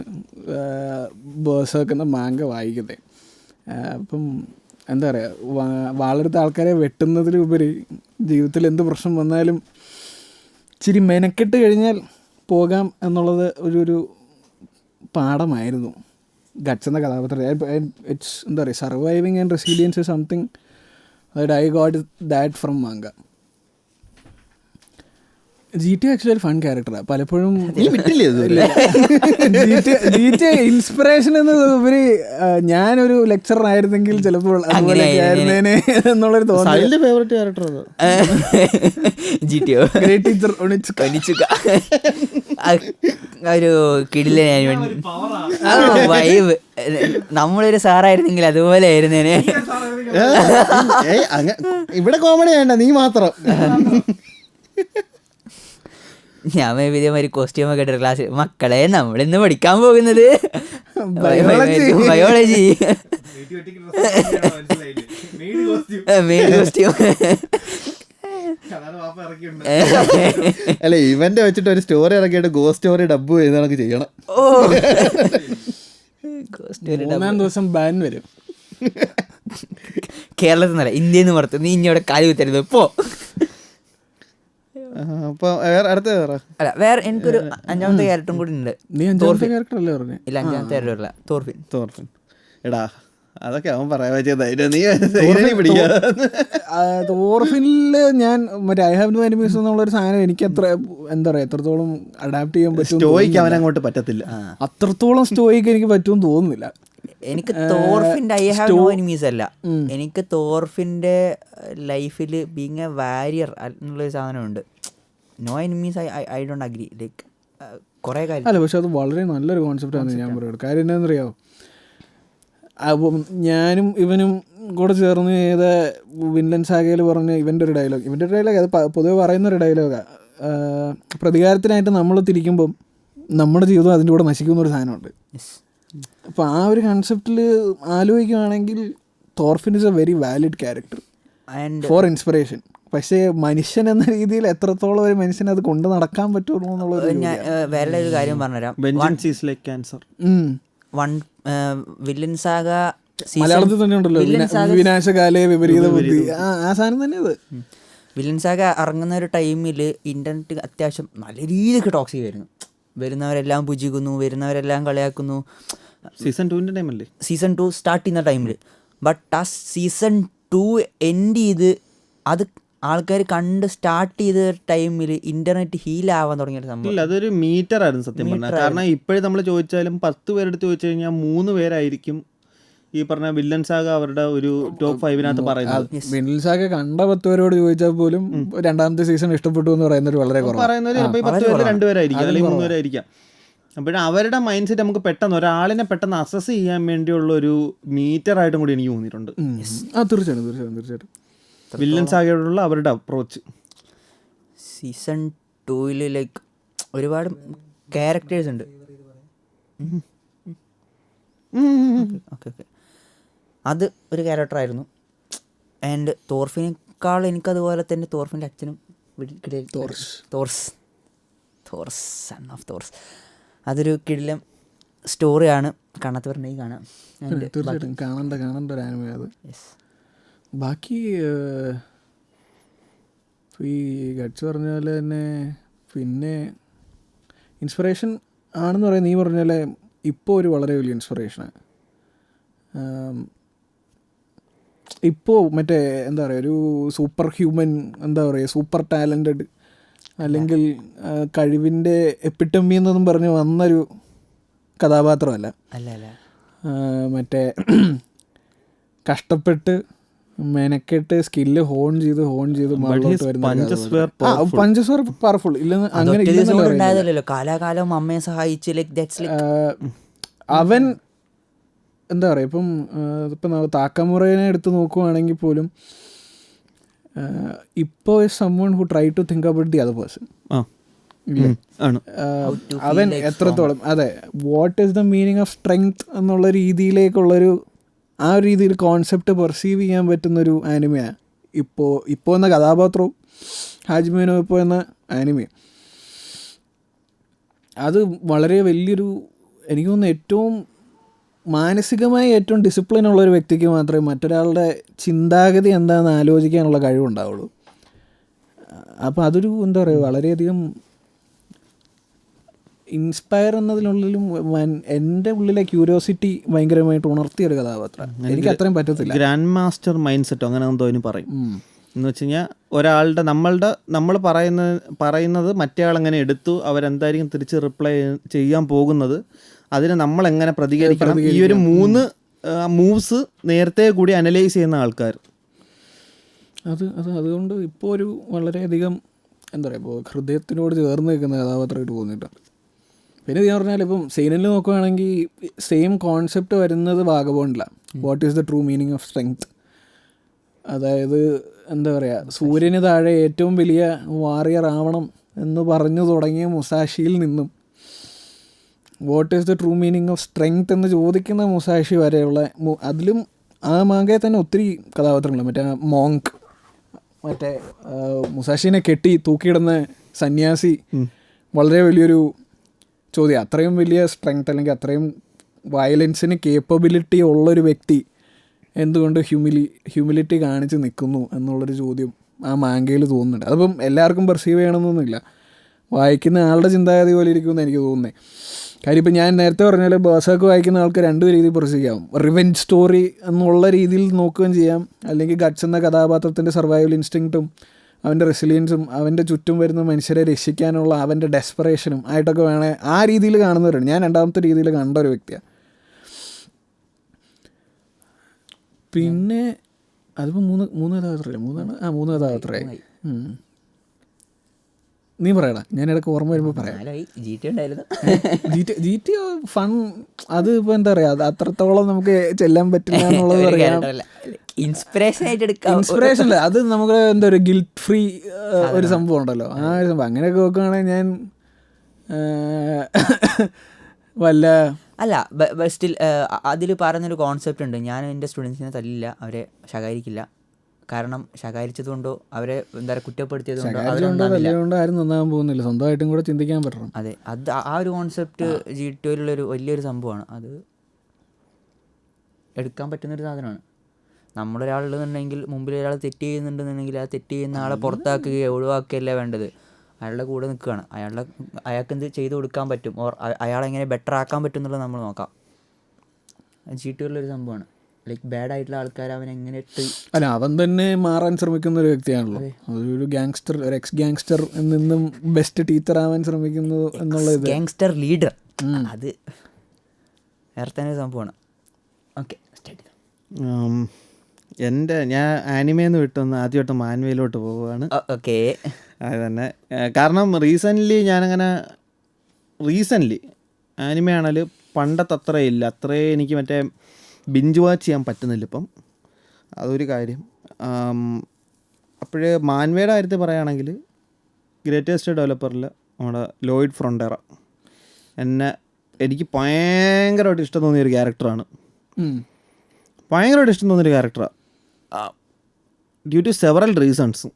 ബേഴ്സർക്ക് എന്ന മാങ്ക വായിക്കുന്നത്. അപ്പം എന്താ പറയുക, വളരെടുത്ത ആൾക്കാരെ വെട്ടുന്നതിലുപരി ജീവിതത്തിൽ എന്ത് പ്രശ്നം വന്നാലും ഇച്ചിരി മെനക്കെട്ട് കഴിഞ്ഞാൽ പോകാം എന്നുള്ളത് ഒരു പാഠമായിരുന്നു ഗഡ്സ് എന്ന കഥാപാത്രം. ഇറ്റ്സ് എന്താ പറയുക, surviving and resilience is something that I got that from manga. GTA actually ഒരു ഫൺ ക്യാരക്ടറാണ്. പലപ്പോഴും നീ വിട്ടില്ലേ ഇതുവരെ? GTA ഇൻസ്പിറേഷൻ എന്ന് ഉപരി ഞാനൊരു ലെക്ചറർ ആയിരുന്നെങ്കിൽ ചിലപ്പോൾ അതുപോലെയൊക്കെ ആയിരുന്നേനെ എന്നുള്ളൊരു തോന്നൽ. സൈലിന്റെ ഫേവറേറ്റ് ക്യാരക്ടർ അതോ? GTA ഗ്രേറ്റ് ടീച്ചർ ഒരു കിടിലൻ വൈബ്. നമ്മളൊരു സാറായിരുന്നെങ്കിൽ അതുപോലെ ആയിരുന്നേനെ. ഇവിടെ കോമഡി വേണ്ട, നീ മാത്രം. ഞാൻ ഇതേമാതിരി കോസ്റ്റ്യൂമൊക്കെ ഇട്ട് ക്ലാസ്, മക്കളെ നമ്മളിന്ന് പഠിക്കാൻ പോകുന്നത് ബയോളജി, മെയിൻ കോസ്റ്റ്യൂം. അല്ല, ഇവന്റെ വെച്ചിട്ട് ഒരു സ്റ്റോറി ഇറക്കിയിട്ട് ഗോസ്റ്റ് സ്റ്റോറി ഡബ് ചെയ്ത് കണക്ക് ചെയ്യണം. മൂന്നാം ദിവസം ബാൻ വരും. കേരളത്തിൽ നിന്നല്ല, ഇന്ത്യയിൽ നിന്ന് പുറത്ത്. നീ ഇനിയോടെ കാലി കുത്തരുത് ഇപ്പോ. അല്ല, വേറെ എനിക്കൊരു 5ാമത്തെ ക്യാരക്ടറും കൂടി ഉണ്ട്. നീ 5ാമത്തെ ക്യാരക്ടർ അല്ലേ പറഞ്ഞേ? ഇല്ല, 5ാമത്തെ ക്യാരക്ടർ തോർഫിൻ. എടാ അതൊക്കെ അവൻ പറയാൻ പറ്റിയതായിരുന്നു. നീ തോർഫിനില് ഞാൻ മറ്റേ ഐ ഹാവ് നോ എനിമീസ് എന്നുള്ളൊരു സാധനം എനിക്ക് അത്ര എന്താ പറയാ എത്രത്തോളം അഡാപ്റ്റ് ചെയ്യാൻ പറ്റും. സ്റ്റോയിക്ക് അവൻ അങ്ങോട്ട് പറ്റത്തില്ല. അത്രത്തോളം സ്റ്റോയിക്ക് എനിക്ക് പറ്റുമെന്ന് തോന്നുന്നില്ല. എനിക്ക് തോർഫിന്റെ ഐ ഹാവ് നോ എനിമീസ് അല്ല, എനിക്ക് തോർഫിന്റെ ലൈഫിൽ ബീങ് എ വാരിയർ എന്നുള്ളൊരു സാധനമുണ്ട്. No enemies I don't agree. Like കുറേ കാര്യം അല്ല, പക്ഷെ അത് വളരെ നല്ലൊരു കോൺസെപ്റ്റാണ് ഞാൻ പറയുന്നത്. കാര്യം എന്താണെന്നറിയാമോ, അപ്പം ഞാനും ഇവനും കൂടെ ചേർന്ന് ചെയ്ത വിൻലൻ സാഗയിൽ പറഞ്ഞ ഇവൻ്റെ ഒരു ഡയലോഗ് അത് പൊതുവെ പറയുന്നൊരു ഡയലോഗാണ്. പ്രതികാരത്തിനായിട്ട് നമ്മൾ തിരിക്കുമ്പം നമ്മുടെ ജീവിതം അതിൻ്റെ കൂടെ നശിക്കുന്നൊരു സാധനമുണ്ട്. അപ്പോൾ ആ ഒരു കൺസെപ്റ്റിൽ ആലോചിക്കുകയാണെങ്കിൽ Thorfinn is a very valid character for inspiration. പക്ഷേ മനുഷ്യൻ എന്ന രീതിയിൽ എത്രത്തോളം ഒരു മനുഷ്യനെ അത് കൊണ്ട് നടക്കാൻ പറ്റുമോ എന്നുള്ളത്. വേറെ ഒരു കാര്യം പറഞ്ഞുതരാം. വില്ലൻ സാഗ മലയാളത്തിൽ തന്നെ ഉണ്ടല്ലോ, വിനാശകാലേ വിപരീത ബുദ്ധി, ആ സാധനം തന്നെ അത്. വില്ലൻ സാഗ ഇറങ്ങുന്ന ഒരു ടൈമിൽ ഇൻ്റർനെറ്റ് അത്യാവശ്യം നല്ല രീതിക്ക് ടോക്സിക് ആയിരുന്നു. വരുന്നവരെല്ലാം പുജിക്കുന്നു, വരുന്നവരെല്ലാം കളിയാക്കുന്നു. സീസൺ 2 ടൈമല്ലേ? സീസൺ 2 സ്റ്റാർട്ട് ചെയ്യുന്ന ടൈമിൽ. ബട്ട് ആ സീസൺ 2 എൻഡ് ചെയ്ത് അത് ആൾക്കാർ കണ്ട് സ്റ്റാർട്ട് ചെയ്ത ടൈമിൽ ഇന്റർനെറ്റ് ഹീലാവാൻ തുടങ്ങിയ സംഭവം. ഇല്ല, അതൊരു മീറ്റർ ആയിരുന്നു സത്യം പറഞ്ഞാൽ. കാരണം ഇപ്പോഴും നമ്മൾ ചോദിച്ചാലും 10 പേരെടുത്ത് ചോദിച്ചു കഴിഞ്ഞാൽ 3 പേരായിരിക്കും ഈ പറഞ്ഞ വില്ലൻ സാഗ അവരുടെ ഒരു ടോപ്പ് 5 പറയുന്നത്. വില്ലൻ സാഗ കണ്ട 10 പേരോട് ചോദിച്ചാൽ പോലും 2ാമത്തെ സീസൺ ഇഷ്ടപ്പെട്ടു എന്ന് പറയുന്നത് വളരെ പറയുന്നത് ചിലപ്പോൾ 10 പേര് 2 പേരായിരിക്കും, അല്ലെങ്കിൽ 3 പേരായിരിക്കാം. അപ്പോഴും അവരുടെ മൈൻഡ് സെറ്റ് നമുക്ക് പെട്ടെന്ന് ഒരാളിനെ പെട്ടെന്ന് അസസ് ചെയ്യാൻ വേണ്ടിയുള്ള ഒരു മീറ്റർ ആയിട്ടും കൂടി എനിക്ക് തോന്നിയിട്ടുണ്ട്. തീർച്ചയായിട്ടും വില്ലൻ സാഗയോടുള്ള അവരുടെ അപ്രോച്ച്. സീസൺ 2 ലൈക്ക് ഒരുപാട് ക്യാരക്ടേഴ്സ് ഉണ്ട്. ഓക്കെ അത് ഒരു ക്യാരക്ടറായിരുന്നു. ആൻഡ് തോർഫിനേക്കാൾ എനിക്കതുപോലെ തന്നെ തോർഫിൻ്റെ അച്ഛനും തോർസ് സൺ ഓഫ് തോർസ്, അതൊരു കിടിലം സ്റ്റോറിയാണ്. കാണാത്തവരുണ്ടെങ്കിൽ കാണാം. തീർച്ചയായിട്ടും കാണേണ്ട ഒരു ആനിമ അത്. ബാക്കി ഈ ഗഡ്സ് പറഞ്ഞ പോലെ തന്നെ പിന്നെ ഇൻസ്പിറേഷൻ ആണെന്ന് പറയാൻ നീ പറഞ്ഞ പോലെ ഇപ്പോൾ ഒരു വളരെ വലിയ ഇൻസ്പിറേഷനാണ്. ഇപ്പോൾ മറ്റേ എന്താ പറയുക, ഒരു സൂപ്പർ ഹ്യൂമൻ, എന്താ പറയുക, സൂപ്പർ ടാലൻറ്റഡ് അല്ലെങ്കിൽ കഴിവിൻ്റെ എപ്പിറ്റമി എന്നൊന്നും പറഞ്ഞ് വന്നൊരു കഥാപാത്രമല്ല. മറ്റേ കഷ്ടപ്പെട്ട് മെനക്കെട്ട് സ്കില്ല് ഹോൺ ചെയ്ത് മുകളിലോട്ട് വരുന്ന പഞ്ചസ് പവർഫുൾ ഇല്ലെന്ന് അങ്ങനെ കാലാകാലം അമ്മയെ സഹായിച്ച് അവൻ എന്താ പറയുക, ഇപ്പം താക്കമുറയെ എടുത്ത് നോക്കുവാണെങ്കിൽ പോലും ഇപ്പോൾ someone who try to think about the other person. അവൻ എത്രത്തോളം അതെ what is the meaning of strength എന്നുള്ള രീതിയിലേക്കുള്ളൊരു ആ ഒരു രീതിയിൽ കോൺസെപ്റ്റ് പെർസീവ് ചെയ്യാൻ പറ്റുന്നൊരു ആനിമയാണ് ഇപ്പോൾ എന്ന കഥാപാത്രവും ഹാജിമേനോ ഇപ്പോൾ എന്ന ആനിമയും. അത് വളരെ വലിയൊരു, എനിക്ക് തോന്നുന്നു ഏറ്റവും മാനസികമായി ഏറ്റവും ഡിസിപ്ലിൻ ഉള്ളൊരു വ്യക്തിക്ക് മാത്രമേ മറ്റൊരാളുടെ ചിന്താഗതി എന്താണെന്ന് ആലോചിക്കാനുള്ള കഴിവുണ്ടാവുള്ളൂ. അപ്പോൾ അതൊരു എന്താ പറയുക, വളരെയധികം ഇൻസ്പയർ എന്നതിനുള്ളിലും എൻ്റെ ഉള്ളിലെ ക്യൂരിയോസിറ്റി ഭയങ്കരമായിട്ട് ഉണർത്തിയൊരു കഥാപാത്രം. എനിക്ക് അത്രയും പറ്റത്തില്ല. ഗ്രാൻഡ് മാസ്റ്റർ മൈൻഡ് സെറ്റോ അങ്ങനെ എന്തോ പറയും. എന്ന് വെച്ച് കഴിഞ്ഞാൽ ഒരാളുടെ നമ്മൾ പറയുന്നത് മറ്റേ ആളെങ്ങനെ എടുത്തു, അവരെന്തായിരിക്കും തിരിച്ച് റിപ്ലൈ ചെയ്യാൻ പോകുന്നത്, അതിന് നമ്മളെങ്ങനെ പ്രതികരിക്കണം, ഈ ഒരു 3 മൂവ്സ് നേരത്തെ കൂടി അനലൈസ് ചെയ്യുന്ന ആൾക്കാർ. അതുകൊണ്ട് ഇപ്പോൾ ഒരു വളരെയധികം എന്താ പറയുക, ഇപ്പോൾ ഹൃദയത്തിനോട് ചേർന്ന് നിൽക്കുന്ന കഥാപാത്രമായിട്ട് തോന്നിയിട്ടുണ്ട്. പിന്നെ ഞാൻ പറഞ്ഞാൽ ഇപ്പം സീനിൽ നോക്കുകയാണെങ്കിൽ സെയിം കോൺസെപ്റ്റ് വരുന്നത് വാഗബോണ്ടിലാണ്. What is the true meaning of strength. അതായത് എന്താ പറയുക, സൂര്യന് താഴെ ഏറ്റവും വലിയ വാറിയർ ആവണം എന്ന് പറഞ്ഞു തുടങ്ങിയ മുസാഷിയിൽ നിന്നും what is the true meaning of strength എന്ന് ചോദിക്കുന്ന മുസാഷി വരെയുള്ള അതിലും ആ മാങ്കയെ തന്നെ ഒത്തിരി കഥാപാത്രങ്ങളുണ്ട്. മറ്റേ മോങ്ക്, മറ്റേ മുസാഷിനെ കെട്ടി തൂക്കിയിടുന്ന സന്യാസി, വളരെ വലിയൊരു ചോദ്യം. അത്രയും വലിയ സ്ട്രെങ്ത് അല്ലെങ്കിൽ അത്രയും വയലൻസിന് കേപ്പബിലിറ്റി ഉള്ളൊരു വ്യക്തി എന്തുകൊണ്ട് ഹ്യൂമിലിറ്റി കാണിച്ച് നിൽക്കുന്നു എന്നുള്ളൊരു ചോദ്യം ആ മാങ്കയിൽ തോന്നുന്നുണ്ട്. അതിപ്പം എല്ലാവർക്കും പെർസീവ് ചെയ്യണമെന്നൊന്നുമില്ല, വായിക്കുന്ന ആളുടെ ചിന്താഗതി പോലെ ഇരിക്കുമെന്ന് എനിക്ക് തോന്നുന്നത്. കാര്യം ഇപ്പം ഞാൻ നേരത്തെ പറഞ്ഞാൽ ബേഴ്സർക്ക് വായിക്കുന്ന ആൾക്ക് 2 രീതിയിൽ പെർസീവ് ചെയ്യാം. റിവെഞ്ച് സ്റ്റോറി എന്നുള്ള രീതിയിൽ നോക്കുകയും ചെയ്യാം, അല്ലെങ്കിൽ ഗട്ട്സ് എന്ന കഥാപാത്രത്തിൻ്റെ സർവൈവൽ ഇൻസ്റ്റിങ്ക്റ്റും അവൻ്റെ റെസിലിയൻസും അവൻ്റെ ചുറ്റും വരുന്ന മനുഷ്യരെ രക്ഷിക്കാനുള്ള അവൻ്റെ ഡെസ്പറേഷനും ആയിട്ടൊക്കെ വേണേ ആ രീതിയിൽ കാണുന്നവരാണ്. ഞാൻ 2ാമത്തെ രീതിയിൽ കണ്ട ഒരു വ്യക്തിയാണ്. പിന്നെ അതിപ്പോൾ 3 കഥാപാത്രമല്ലേ? 3 കഥാപാത്രമായി. നീ പറയടാ, ഞാൻ ഇടയ്ക്ക് ഓർമ്മ വരുമ്പോൾ പറയാം. GTA fun. അത് ഇപ്പോൾ എന്താ പറയുക, അത് അത്രത്തോളം നമുക്ക് ചെല്ലാൻ പറ്റില്ല എന്നുള്ളത് പറയാം. ഇൻസ്പിറേഷൻ അല്ല, അത് നമുക്ക് എന്താ പറയുക, ഗിൽറ്റ് ഫ്രീ ഒരു സംഭവം ഉണ്ടല്ലോ, ആ ഒരു സംഭവം. അങ്ങനെയൊക്കെ നോക്കുകയാണെങ്കിൽ ഞാൻ വല്ല സ്റ്റിൽ അതിൽ പറഞ്ഞൊരു കോൺസെപ്റ്റ് ഉണ്ട്. ഞാൻ എൻ്റെ സ്റ്റുഡൻസിനെ തല്ലില്ല, അവരെ ശകാരിക്കില്ല. കാരണം ശകാരിച്ചത് കൊണ്ടോ അവരെ എന്താ പറയുക കുറ്റപ്പെടുത്തിയത് കൊണ്ടോ ആരും നന്നാകാൻ പോകുന്നില്ല, സ്വന്തമായിട്ടും കൂടെ ചിന്തിക്കാൻ പറ്റണം. അതെ, അത് ആ ഒരു കോൺസെപ്റ്റ് GTA-യിലുള്ളൊരു വലിയൊരു സംഭവമാണ്. അത് എടുക്കാൻ പറ്റുന്നൊരു സാധനമാണ്. നമ്മളൊരാളുണ്ടെന്നുണ്ടെങ്കിൽ മുമ്പിൽ ഒരാൾ തെറ്റ് ചെയ്യുന്നുണ്ടെന്നുണ്ടെങ്കിൽ ആ തെറ്റ് ചെയ്യുന്ന ആളെ പുറത്താക്കുകയോ ഒഴിവാക്കുകയല്ല വേണ്ടത്, അയാളുടെ കൂടെ നിൽക്കുകയാണ്. അയാൾക്ക് എന്ത് ചെയ്ത് കൊടുക്കാൻ പറ്റും, ഓർ അയാളെങ്ങനെ ബെറ്റർ ആക്കാൻ പറ്റും എന്നുള്ളത് നമ്മൾ നോക്കാം. GTA-യിലുള്ളൊരു സംഭവമാണ്. ലൈക്ക് ബാഡ് ആയിട്ടുള്ള ആൾക്കാർ അവൻ എങ്ങനെ അല്ല, അവൻ തന്നെ മാറാൻ ശ്രമിക്കുന്ന ഒരു വ്യക്തിയാണല്ലോ. ഒരു ഗാങ്സ്റ്റർ, ഒരു എക്സ് ഗാങ്സ്റ്റർ നിന്നും ബെസ്റ്റ് ടീച്ചർ ആവാൻ ശ്രമിക്കുന്നു എന്നുള്ളത്. ഗാങ്സ്റ്റർ ലീഡർ, അത് വേറെ തന്നെ ഒരു സംഭവമാണ്. ഓക്കെ, സ്റ്റാർട്ട് ചെയ്തു. ഞാൻ ആനിമേന്ന് വിട്ടൊന്ന് ആദ്യമായിട്ട് മാൻവയിലോട്ട് പോവുകയാണ്. ഓക്കെ, അത് തന്നെ. കാരണം റീസെൻ്റ്ലി ആനിമേ ആണെങ്കിൽ പണ്ടത്തെ അത്രയില്ല, എനിക്ക് മറ്റേ ബിഞ്ച് വാച്ച് ചെയ്യാൻ പറ്റുന്നില്ല ഇപ്പം, അതൊരു കാര്യം. അപ്പോഴേ മാൻവയുടെ കാര്യത്തിൽ പറയുകയാണെങ്കിൽ ഗ്രേറ്റസ്റ്റ് ഡെവലപ്പറിൽ നമ്മുടെ ലോയിഡ് ഫ്രോണ്ടിയർ എനിക്ക് ഭയങ്കരമായിട്ട് ഇഷ്ടം തോന്നിയൊരു ക്യാരക്ടറാണ്. ഭയങ്കരമായിട്ട് ഇഷ്ടം തോന്നിയൊരു ക്യാരക്ടറാണ് due to several reasons.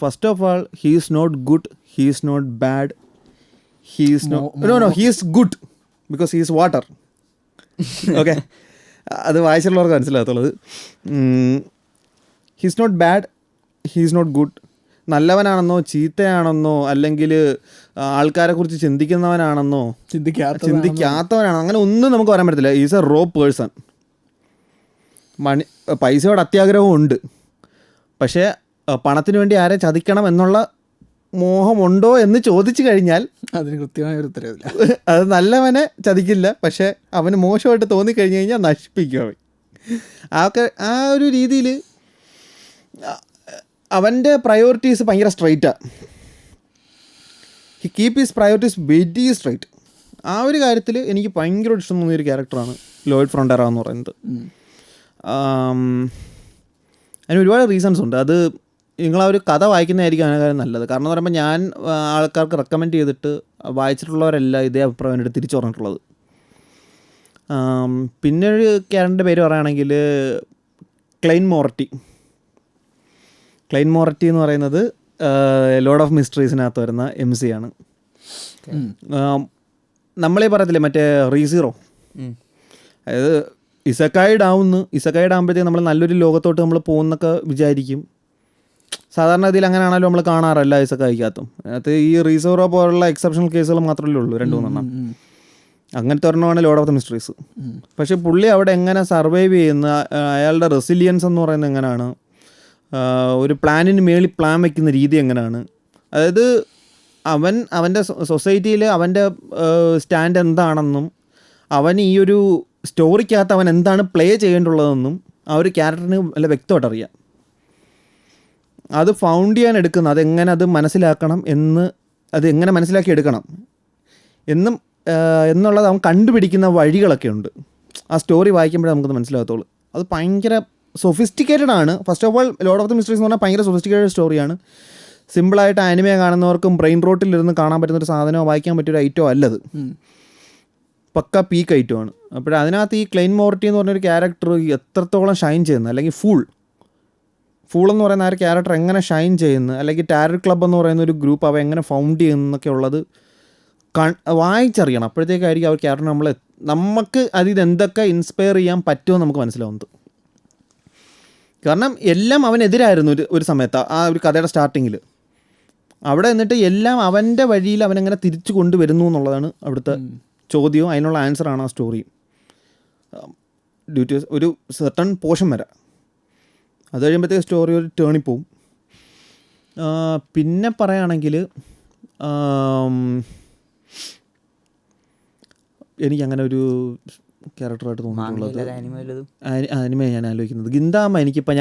First of all, he is not good, he is not bad, he is good because he is water. Okay, അത് വായിച്ചിട്ടുള്ളവർക്ക് മനസ്സിലാകത്തുള്ളത്. He's not bad, he's not good. നല്ലവനാണെന്നോ ചീത്തയാണെന്നോ അല്ലെങ്കിൽ ആൾക്കാരെ കുറിച്ച് ചിന്തിക്കുന്നവനാണെന്നോ ചിന്തിക്കാത്തവനാണോ അങ്ങനെ ഒന്നും നമുക്ക് പറയാൻ പറ്റത്തില്ല. Is a raw person. പൈസയോട് അത്യാഗ്രഹവും ഉണ്ട്, പക്ഷേ പണത്തിന് വേണ്ടി ആരെ ചതിക്കണം എന്നുള്ള മോഹമുണ്ടോ എന്ന് ചോദിച്ചു കഴിഞ്ഞാൽ അതിന് കൃത്യമായ ഒരു ഉത്തരവില്ല. അത് നല്ലവനെ ചതിക്കില്ല, പക്ഷെ അവന് മോശമായിട്ട് തോന്നിക്കഴിഞ്ഞ് കഴിഞ്ഞാൽ നശിപ്പിക്കും അവൻ. ആ ഒരു രീതിയിൽ അവൻ്റെ പ്രയോറിറ്റീസ് ഭയങ്കര സ്ട്രൈറ്റാണ്. He keep his priorities very straight. ആ ഒരു കാര്യത്തിൽ എനിക്ക് ഭയങ്കര ഇഷ്ടം തോന്നിയൊരു ക്യാരക്ടറാണ് ലോയിഡ് ഫ്രോണ്ടിയർ എന്ന് പറയുന്നത്. അതിന് ഒരുപാട് റീസൺസ് ഉണ്ട്. അത് നിങ്ങൾ ആ ഒരു കഥ വായിക്കുന്നതായിരിക്കും അതിനേക്കാളും നല്ലത്. കാരണം എന്ന് പറയുമ്പോൾ ഞാൻ ആൾക്കാർക്ക് റെക്കമെൻഡ് ചെയ്തിട്ട് വായിച്ചിട്ടുള്ളവരെല്ലാം ഇതേ അഭിപ്രായം എൻ്റെ തിരിച്ചു പറഞ്ഞിട്ടുള്ളത്. പിന്നെ ഒരു ക്യാരക്ടറിൻ്റെ പേര് പറയുകയാണെങ്കിൽ ക്ലെയിൻ മോററ്റി എന്ന് പറയുന്നത് ലോർഡ് ഓഫ് മിസ്റ്ററീസിനകത്ത് വരുന്ന MC ആണ്. നമ്മളീ പറയത്തില്ലേ മറ്റേ റീസീറോ, അതായത് ഇസക്കായിഡ് ആകുമ്പോഴത്തേക്ക് നമ്മൾ നല്ലൊരു ലോകത്തോട്ട് നമ്മൾ പോകുന്നൊക്കെ വിചാരിക്കും. സാധാരണ ഇതിൽ അങ്ങനെയാണല്ലോ നമ്മൾ കാണാറല്ല ഇസക്കായിക്കകത്തും. അതിനകത്ത് ഈ റീസീറോ പോലുള്ള എക്സെപ്ഷണൽ കേസുകൾ മാത്രമല്ലേ ഉള്ളൂ, 2-3 അങ്ങനത്തെ ഒരെണ്ണമാണ് ലോർഡ് ഓഫ് ദ മിസ്റ്ററീസ്. പക്ഷേ പുള്ളി അവിടെ എങ്ങനെ സർവൈവ് ചെയ്യുന്ന, അയാളുടെ റെസിലിയൻസ് എന്ന് പറയുന്നത് എങ്ങനെയാണ്, ഒരു പ്ലാനിന് മേളിൽ പ്ലാൻ വയ്ക്കുന്ന രീതി എങ്ങനെയാണ്, അതായത് അവൻ്റെ സൊസൈറ്റിയിൽ അവൻ്റെ സ്റ്റാൻഡ് എന്താണെന്നും അവൻ ഈ ഒരു സ്റ്റോറിക്കകത്ത് അവൻ എന്താണ് പ്ലേ ചെയ്യേണ്ടുള്ളതെന്നും ആ ഒരു ക്യാരക്ടറിന് നല്ല വ്യക്തമായിട്ട് അറിയാം. അത് ഫൗണ്ട് ചെയ്യാൻ എടുക്കുന്ന അതെങ്ങനെ അത് മനസ്സിലാക്കണം എന്ന്, അത് എങ്ങനെ മനസ്സിലാക്കി എടുക്കണം എന്നുള്ളത് അവൻ കണ്ടുപിടിക്കുന്ന വഴികളൊക്കെ ഉണ്ട്. ആ സ്റ്റോറി വായിക്കുമ്പോഴേ നമുക്കത് മനസ്സിലാകത്തുള്ളൂ. അത് ഭയങ്കര സൊഫിസ്റ്റിക്കേറ്റഡ് ആണ്. First of all Lord of the mysteries എന്ന് പറഞ്ഞാൽ ഭയങ്കര സൊഫിസ്റ്റിക്കേറ്റഡ് സ്റ്റോറിയാണ്. സിമ്പിളായിട്ട് ആനിമെ കാണുന്നവർക്കും ബ്രെയിൻ റോട്ടിലിരുന്ന് കാണാൻ പറ്റുന്നൊരു സാധനമോ വായിക്കാൻ പറ്റിയൊരു ഐറ്റമോ അല്ലത്. പക്ക പീക്ക് ഐറ്റമാണ്. അതിനകത്ത് ഈ ക്ലെയിൻ മോർട്ടി എന്ന് പറഞ്ഞൊരു ക്യാരക്ടർ എത്രത്തോളം ഷൈൻ ചെയ്യുന്നു, അല്ലെങ്കിൽ ഫൂൾ എന്ന് പറയുന്ന ആ ഒരു ക്യാരക്ടർ എങ്ങനെ ഷൈൻ ചെയ്യുന്നു, അല്ലെങ്കിൽ ടാരർ ക്ലബ് എന്ന് പറയുന്ന ഒരു ഗ്രൂപ്പ് അവ എങ്ങനെ ഫൗണ്ട് ചെയ്യുന്നൊക്കെ ഉള്ളത് വായിച്ചറിയണം. അപ്പോഴത്തേക്കായിരിക്കും ആ ഒരു ക്യാരക്ടർ നമുക്ക് അതിൽ എന്തൊക്കെ ഇൻസ്പയർ ചെയ്യാൻ പറ്റുമോ നമുക്ക് മനസ്സിലാവുന്നത്. കാരണം എല്ലാം അവനെതിരായിരുന്നു ഒരു സമയത്ത് ആ ഒരു കഥയുടെ സ്റ്റാർട്ടിങ്ങിൽ. അവിടെ എന്നിട്ട് എല്ലാം അവൻ്റെ വഴിയിൽ അവനെങ്ങനെ തിരിച്ചു കൊണ്ടുവരുന്നു എന്നുള്ളതാണ് അവിടുത്തെ ചോദ്യവും അതിനുള്ള ആൻസറാണ് ആ സ്റ്റോറി. ഡ്യൂ ടു ഒരു സെർട്ടൺ പോർഷൻ വരെ അത് കഴിയുമ്പോഴത്തേക്ക് സ്റ്റോറി ഒരു ടേണിൽ പോവും. പിന്നെ പറയുകയാണെങ്കിൽ എനിക്കങ്ങനെ ഒരു ക്യാരക്ടറായിട്ട് തോന്നിയിട്ടുള്ളത് ആനിമ ഞാൻ ആലോചിക്കുന്നത് ഗിന്താമ. എനിക്കിപ്പോൾ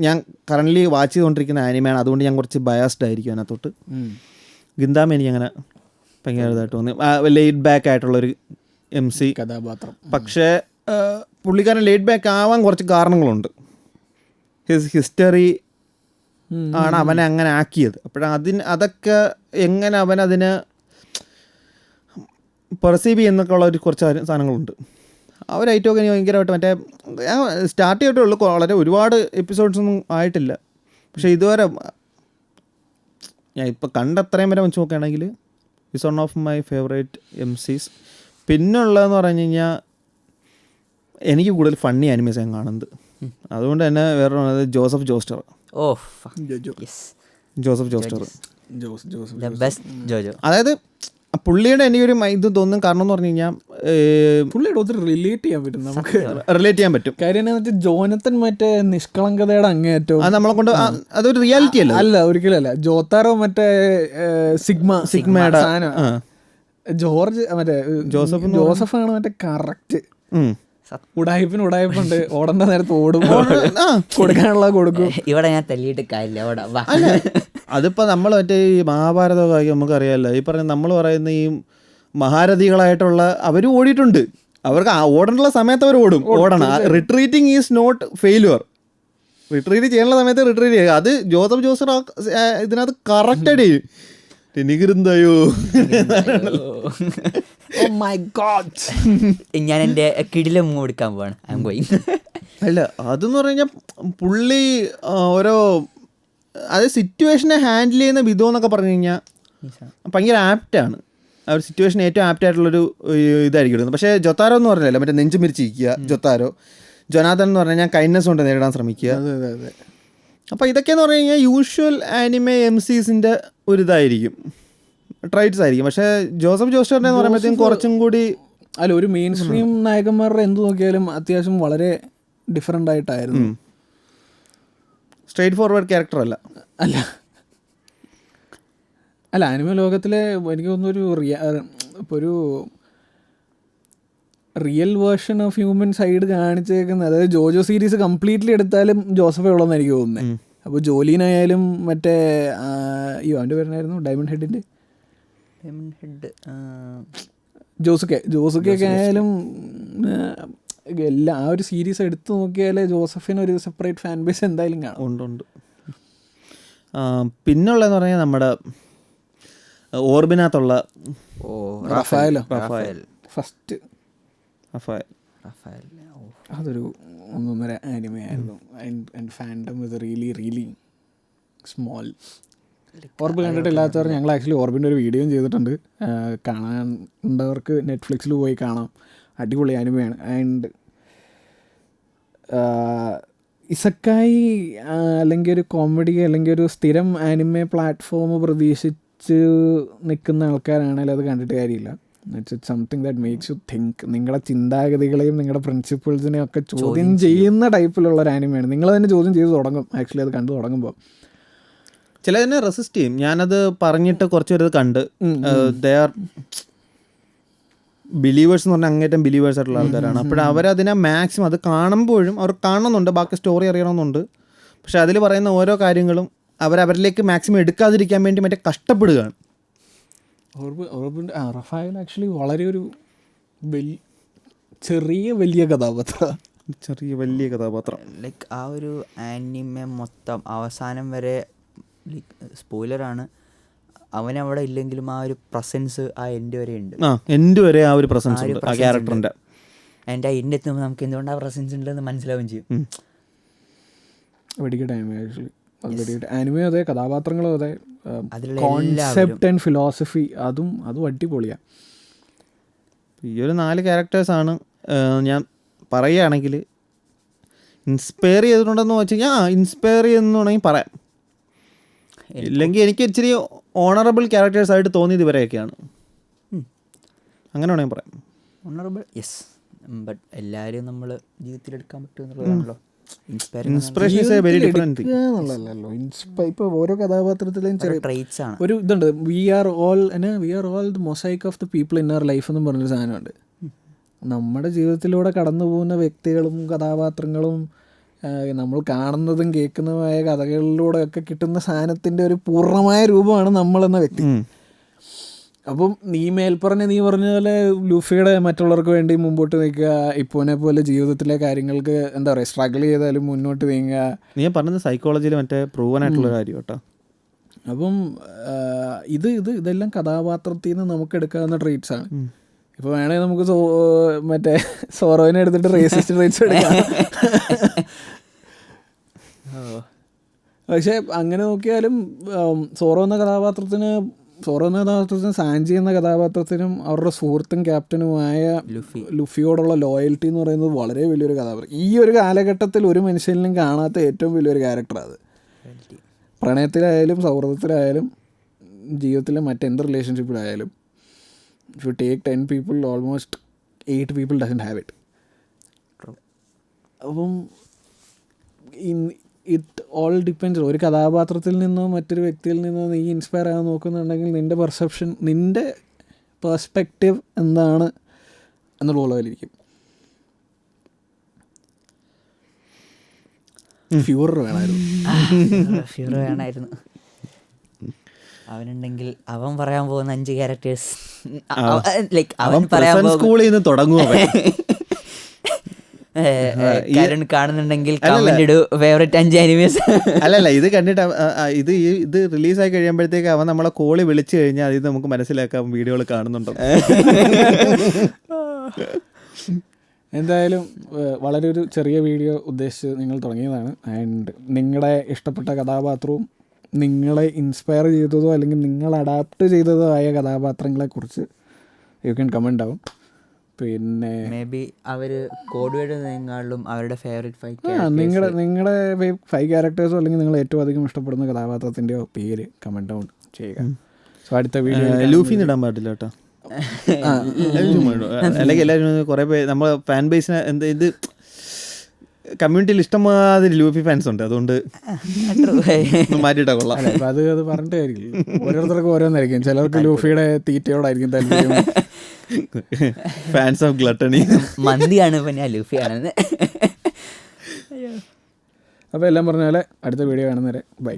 ഞാൻ കറൻ്റ്ലി വാച്ച് ചെയ്തുകൊണ്ടിരിക്കുന്ന ആനിമയാണ്, അതുകൊണ്ട് ഞാൻ കുറച്ച് ബയാസ്ഡ് ആയിരിക്കും അതിനകത്തോട്ട്. ഗിന്താമ എനിക്കങ്ങനെ ഭയങ്കര ഇതായിട്ട് തോന്നി. ലെയ്ഡ് ബാക്ക് ആയിട്ടുള്ളൊരു MC കഥാപാത്രം. പക്ഷേ പുള്ളിക്കാരൻ ലെയ്ഡ് ബാക്ക് ആവാൻ കുറച്ച് കാരണങ്ങളുണ്ട്. ഹിസ്റ്ററി ആണ് അവനെ അങ്ങനെ ആക്കിയത്. അതൊക്കെ എങ്ങനെ അവനതിനെ പെർസീവ് ചെയ്യുന്നൊക്കെ ഉള്ള കുറച്ച് സാധനങ്ങളുണ്ട്. ആ ഒരു ഐറ്റമൊക്കെ എനിക്ക് ഭയങ്കരമായിട്ട് ഞാൻ സ്റ്റാർട്ട് ചെയ്തിട്ടേ ഉള്ളൂ. വളരെ ഒരുപാട് എപ്പിസോഡ്സൊന്നും ആയിട്ടില്ല. പക്ഷേ ഇതുവരെ ഞാൻ ഇപ്പോൾ കണ്ടത്രയും വരെ വെച്ച് നോക്കുകയാണെങ്കിൽ is one of my favourite MCs. പിന്നുള്ളതെന്ന് പറഞ്ഞു കഴിഞ്ഞാൽ എനിക്ക് കൂടുതൽ ഫണ്ണി ആനിമേസ് ഞാൻ കാണുന്നത്. അതുകൊണ്ട് തന്നെ വേറെ ജോസഫ് ജോസ്റ്റർ. അതായത് പുള്ളിയുടെ എനിക്കൊരു ഇത് തോന്നും. കാരണം എന്ന് പറഞ്ഞു കഴിഞ്ഞാൽ പുള്ളിയുടെ ഒത്തിരി റിലേറ്റ് ചെയ്യാൻ പറ്റും, നമുക്ക് റിലേറ്റ് ചെയ്യാൻ പറ്റും. കാര്യം എന്താ ജോനത്തൻ മറ്റേ നിഷ്കളങ്കതയുടെ അങ്ങേറ്റവും അത് നമ്മളെ കൊണ്ട് അതൊരു റിയാലിറ്റി അല്ല ഒരിക്കലല്ല. ജോത്താറോ മറ്റേ സിഗ്മയുടെ ജോർജ് മറ്റേ ജോസഫാണ് മറ്റേ കറക്റ്റ് ഉടായ്പുണ്ട്. ഓടേണ്ട നേരത്ത് ഓടും, കൊടുക്കാനുള്ള കൊടുക്കും. ഇവിടെ ഞാൻ തല്ലിയിട്ട് കാര്യമില്ല. അതിപ്പോൾ നമ്മൾ മറ്റേ ഈ മഹാഭാരതമൊക്കെ നമുക്കറിയാമല്ലോ. ഈ പറഞ്ഞ നമ്മൾ പറയുന്ന ഈ മഹാരഥികളായിട്ടുള്ള അവർ ഓടിയിട്ടുണ്ട്. അവർക്ക് ഓടേണ്ട സമയത്ത് അവർ ഓടണം. Retreating is not failure. Retreat ചെയ്യാനുള്ള സമയത്ത് റിട്രീറ്റ് ചെയ്യുക. അത് ജോസഫ് ജോസർ ഇതിനകത്ത് കറക്റ്റായിട്ട് ചെയ്യും. എനിക്കിരുന്നായോ ഞാൻ എൻ്റെ കിടിലം കൊടുക്കാൻ പോവാണ്. അല്ല അതെന്ന് പറഞ്ഞു കഴിഞ്ഞാൽ പുള്ളി ഓരോ അത് സിറ്റുവേഷനെ ഹാൻഡിൽ ചെയ്യുന്ന വിധം എന്നൊക്കെ പറഞ്ഞു കഴിഞ്ഞാൽ ഭയങ്കര ആപ്റ്റാണ്. ആ ഒരു സിറ്റുവേഷൻ ഏറ്റവും ആപ്റ്റായിട്ടുള്ളൊരു ഇതായിരിക്കും. പക്ഷേ ജൊത്താരോ എന്ന് പറഞ്ഞല്ലോ മറ്റേ നെഞ്ചു മിരിച്ചിരിക്കുക. ജൊത്താരോ ജൊനാഥൻ എന്ന് പറഞ്ഞു കഴിഞ്ഞാൽ കൈൻഡ്നെസ് കൊണ്ട് നേരിടാൻ ശ്രമിക്കുക. അപ്പോൾ ഇതൊക്കെയെന്ന് പറഞ്ഞു കഴിഞ്ഞാൽ യൂഷ്വൽ ആനിമെ MCസിൻ്റെ ഒരു ഇതായിരിക്കും, ട്രൈറ്റ്സ് ആയിരിക്കും. പക്ഷേ ജോസഫ് ജോസ്റ്ററിനെ എന്ന് പറയുമ്പോഴത്തേക്കും കുറച്ചും കൂടി അല്ല ഒരു മെയിൻ സ്ട്രീം നായകന്മാരുടെ എന്ത് നോക്കിയാലും അത്യാവശ്യം വളരെ ഡിഫറെൻ്റ് ആയിട്ടായിരുന്നു. സ്ട്രെയിറ്റ് ഫോർവേഡ് ക്യാരക്ടർ അല്ല ആനിമ ലോകത്തിലെ എനിക്ക് തോന്നുന്നൊരു ഇപ്പോൾ ഒരു real version of human side കാണിച്ചേക്കുന്നത്. അതായത് ജോജോ സീരീസ് കംപ്ലീറ്റ്ലി എടുത്താലും ജോസഫേ ഉള്ളതെന്ന് എനിക്ക് തോന്നുന്നത്. അപ്പോൾ ജോലീനായാലും മറ്റേ അവൻ്റെ പേരായിരുന്നു ഡയമണ്ട് ഹെഡ് ജോസുക്കെ ആയാലും എല്ലാം ആ ഒരു സീരീസ് എടുത്തു നോക്കിയാൽ ജോസഫിന് ഒരു സെപ്പറേറ്റ് ഫാൻ ബേസ് എന്തായാലും കാണും. ഉണ്ട്. പിന്നുള്ളതെന്ന് പറഞ്ഞാൽ നമ്മുടെ ഓർബിനകത്തുള്ള ഫസ്റ്റ് അതൊരു 1.5 ആനിമയായിരുന്നു. And fandom with really small. Orb കണ്ടിട്ടില്ലാത്തവർ ഞങ്ങൾ ആക്ച്വലി ഓർബിൻ്റെ ഒരു വീഡിയോയും ചെയ്തിട്ടുണ്ട്. കാണാണ്ടവർക്ക് നെറ്റ്ഫ്ലിക്സിൽ പോയി കാണാം. അടിപൊളി ആനിമയാണ്. ആൻഡ് ഇസക്കായി അല്ലെങ്കിൽ ഒരു കോമഡി അല്ലെങ്കിൽ ഒരു സ്ഥിരം ആനിമെ പ്ലാറ്റ്ഫോം പ്രതീക്ഷിച്ച് നിൽക്കുന്ന ആൾക്കാരാണെങ്കിൽ അത് കണ്ടിട്ട് കാര്യമില്ല. It's something that makes you think. നിങ്ങളുടെ ചിന്താഗതികളെയും നിങ്ങളുടെ പ്രിൻസിപ്പിൾസിനെയും ഒക്കെ ചോദ്യം ചെയ്യുന്ന ടൈപ്പിലുള്ള ഒരു ആനിമയാണ്. നിങ്ങൾ തന്നെ ചോദ്യം ചെയ്ത് തുടങ്ങും ആക്ച്വലി അത് കണ്ടു തുടങ്ങുമ്പോൾ. ചിലതിനെ റെസിസ്റ്റ് ചെയ്യും. ഞാനത് പറഞ്ഞിട്ട് കുറച്ച് പേര് കണ്ട് ദേ ആർ ബിലീവേഴ്സ് എന്ന് പറഞ്ഞാൽ അങ്ങേറ്റം ബിലീവേഴ്സ് ആയിട്ടുള്ള ആൾക്കാരാണ്. അപ്പോൾ അവരതിനെ മാക്സിമം അത് കാണുമ്പോഴും അവർ കാണണമെന്നുണ്ട്, ബാക്കി സ്റ്റോറി അറിയണമെന്നുണ്ട്. പക്ഷെ അതിൽ പറയുന്ന ഓരോ കാര്യങ്ങളും അവരവരിലേക്ക് മാക്സിമം എടുക്കാതിരിക്കാൻ വേണ്ടി മറ്റേ കഷ്ടപ്പെടുകയാണ്. റഫായൽ ആക്ച്വലി വളരെ ഒരു വലിയ കഥാപാത്രം. ലൈക്ക് ആ ഒരു ആനിമെ മൊത്തം അവസാനം വരെ സ്പോയിലറാണ്, അവനവിടെ ഇല്ലെങ്കിലും ആ ഒരു പ്രസൻസ് ആ എൻ്റെ വരെ ഉണ്ട്. എൻ്റെ വരെ ആ ഒരു പ്രസൻസ് ഉണ്ട് ആ ക്യാരക്ടറിൻ്റെ. എൻ്റെ ആ എൻ്റെ എത്തുമ്പോൾ നമുക്ക് എന്തുകൊണ്ട് ആ പ്രസൻസ് ഉണ്ടെന്ന് മനസ്സിലാവുകയും ചെയ്യും. വെടിക്കട്ടെ ആക്ച്വലി ആനിമയും അതെ, കഥാപാത്രങ്ങളും അതെ, കോൺസെപ്റ്റ് ആൻഡ് ഫിലോസഫി അതും അടിപൊളിയാണ്. ഈ ഒരു 4 ക്യാരക്ടേഴ്സാണ് ഞാൻ പറയുകയാണെങ്കിൽ ഇൻസ്പയർ ചെയ്തിട്ടുണ്ടെന്ന് വെച്ച് കഴിഞ്ഞാൽ ഇൻസ്പയർ ചെയ്യുന്നു വേണമെങ്കിൽ പറയാം. ഇല്ലെങ്കിൽ എനിക്ക് ഇച്ചിരി ഓണറബിൾ ക്യാരക്ടേഴ്സായിട്ട് തോന്നിയത് ഇവരെയൊക്കെയാണ്. അങ്ങനെ വേണമെങ്കിൽ പറയാം. ഓണറബിൾ യെസ്, ബട്ട് എല്ലാവരും നമ്മൾ ജീവിതത്തിലെടുക്കാൻ പറ്റുമെന്നുള്ളതാണല്ലോ ഇൻസ്പിറേഷൻ. ഇപ്പോൾ ഓരോ കഥാപാത്രത്തിലെയും ട്രൈറ്റ്സ് ആണ്. ഒരു ഇതുണ്ട്, we are all the mosaic of the people in our life എന്നും പറഞ്ഞൊരു സാധനമുണ്ട്. നമ്മുടെ ജീവിതത്തിലൂടെ കടന്നു പോകുന്ന വ്യക്തികളും കഥാപാത്രങ്ങളും നമ്മൾ കാണുന്നതും കേൾക്കുന്നതുമായ കഥകളിലൂടെ ഒക്കെ കിട്ടുന്ന സാധനത്തിൻ്റെ ഒരു പൂർണ്ണമായ രൂപമാണ് നമ്മളെന്ന വ്യക്തി. അപ്പം നീ പറഞ്ഞ പോലെ ലൂഫിയുടെ മറ്റുള്ളവർക്ക് വേണ്ടി മുമ്പോട്ട് നിൽക്കുക, ഇപ്പോനെ പോലെ ജീവിതത്തിലെ കാര്യങ്ങൾക്ക് എന്താ പറയുക സ്ട്രഗിൾ ചെയ്താലും മുന്നോട്ട് നീങ്ങുക. നീ പറഞ്ഞത് സൈക്കോളജിയിൽ മറ്റേ പ്രൂവൻ ആയിട്ടുള്ള കാര്യം കേട്ടോ. അപ്പം ഇതെല്ലാം കഥാപാത്രത്തിൽ നിന്ന് നമുക്ക് എടുക്കാവുന്ന ട്രീറ്റ്സാണ്. ഇപ്പോൾ വേണമെങ്കിൽ നമുക്ക് മറ്റേ സോറോനെ എടുത്തിട്ട് റേസിസ്റ്റ് ട്രീറ്റ്സ് എടുക്കാം. പക്ഷേ അങ്ങനെ നോക്കിയാലും സോറോ എന്ന കഥാപാത്രത്തിന് സാൻജി എന്ന കഥാപാത്രത്തിനും അവരുടെ സുഹൃത്തും ക്യാപ്റ്റനുമായ ലുഫിയോടുള്ള ലോയൽറ്റി എന്ന് പറയുന്നത് വളരെ വലിയൊരു കഥാപാത്രം. ഈ ഒരു കാലഘട്ടത്തിൽ ഒരു മനുഷ്യനിലും കാണാത്ത ഏറ്റവും വലിയൊരു ക്യാരക്ടറാണ് അത്. പ്രണയത്തിലായാലും സൗഹൃദത്തിലായാലും ജീവിതത്തിലെ മറ്റെന്ത് റിലേഷൻഷിപ്പിലായാലും if you take 10 people, almost 8 people doesn't have it. അപ്പം ഇറ്റ് ഓൾ ഡിപ്പെൻഡ്സ്. ഒരു കഥാപാത്രത്തിൽ നിന്നോ മറ്റൊരു വ്യക്തിയിൽ നിന്നോ നീ ഇൻസ്പയർ ആകാൻ നോക്കുന്നുണ്ടെങ്കിൽ നിൻ്റെ പെർസെപ്ഷൻ, നിൻ്റെ പെർസ്പെക്റ്റീവ് എന്താണ് എന്നുള്ള പോലെയിരിക്കും. ഫ്യൂറർ വേണമായിരുന്നു. അവനുണ്ടെങ്കിൽ അവൻ പറയാൻ പോകുന്ന 5 ക്യാരക്ടേഴ്സ് ലൈക്ക് അവൻ പറയാൻ സ്കൂളിൽ നിന്ന് തുടങ്ങുമോ കാണുന്നുണ്ടെങ്കിൽ കമന്റ് ഇടൂ ഫേവറേറ്റ് 5 അനിമേസ്. അല്ലല്ല, ഇത് കണ്ടിട്ട് ഇത് റിലീസായി കഴിയുമ്പോഴത്തേക്ക് അവൻ നമ്മളെ കോളി വിളിച്ചു കഴിഞ്ഞാൽ അതിൽ നമുക്ക് മനസ്സിലാക്കാം വീഡിയോകൾ കാണുന്നുണ്ടോ. എന്തായാലും വളരെ ഒരു ചെറിയ വീഡിയോ ഉദ്ദേശിച്ച് നിങ്ങൾ തുടങ്ങിയതാണ്. ആൻഡ് നിങ്ങളുടെ ഇഷ്ടപ്പെട്ട കഥാപാത്രവും നിങ്ങളെ ഇൻസ്പയർ ചെയ്തതോ അല്ലെങ്കിൽ നിങ്ങൾ അഡാപ്റ്റ് ചെയ്തതോ ആയ കഥാപാത്രങ്ങളെക്കുറിച്ച് യു ക്യാൻ കമൻ്റ് ആവും. പിന്നെ maybe our code word നിങ്ങളും അവരുടെ ഫേവറേറ്റ് 5 ക്യാരക്ടേഴ്സോ അല്ലെങ്കിൽ നിങ്ങൾ ഏറ്റവും അധികം ഇഷ്ടപ്പെടുന്ന കഥാപാത്രത്തിൻ്റെയോ പേര് കമൻ്റ് ഡൗൺ ചെയ്യുക. സോ അടുത്ത വീഡിയോ ലൂഫിന്ന് ഇടാൻ പാടില്ല കേട്ടോ. അല്ലെങ്കിൽ എല്ലാവരും കുറേ പേര് നമ്മളെ ഫാൻ ബേസിന് ഇത് കമ്മ്യൂണിറ്റിയിൽ ഇഷ്ടംമാതിരി ലൂഫി ഫാൻസ് ഉണ്ട്, അതുകൊണ്ട് മാറ്റിയിട്ടാ കൊള്ളാം. അത് പറഞ്ഞിട്ട് കാര്യമില്ല, ഓരോരുത്തർക്കും ഓരോന്നായിരിക്കും. ചിലർക്ക് ലൂഫിയുടെ തീറ്റയോടായിരിക്കും താല്പര്യം. ഫാൻസ് ഓഫ് ഗ്ലട്ടണി മന്തിയാണ് പിന്നെ ലൂഫിയാണെന്ന്. അപ്പോൾ എല്ലാം പറഞ്ഞ പോലെ അടുത്ത വീഡിയോ കാണുന്നവരെ ബൈ.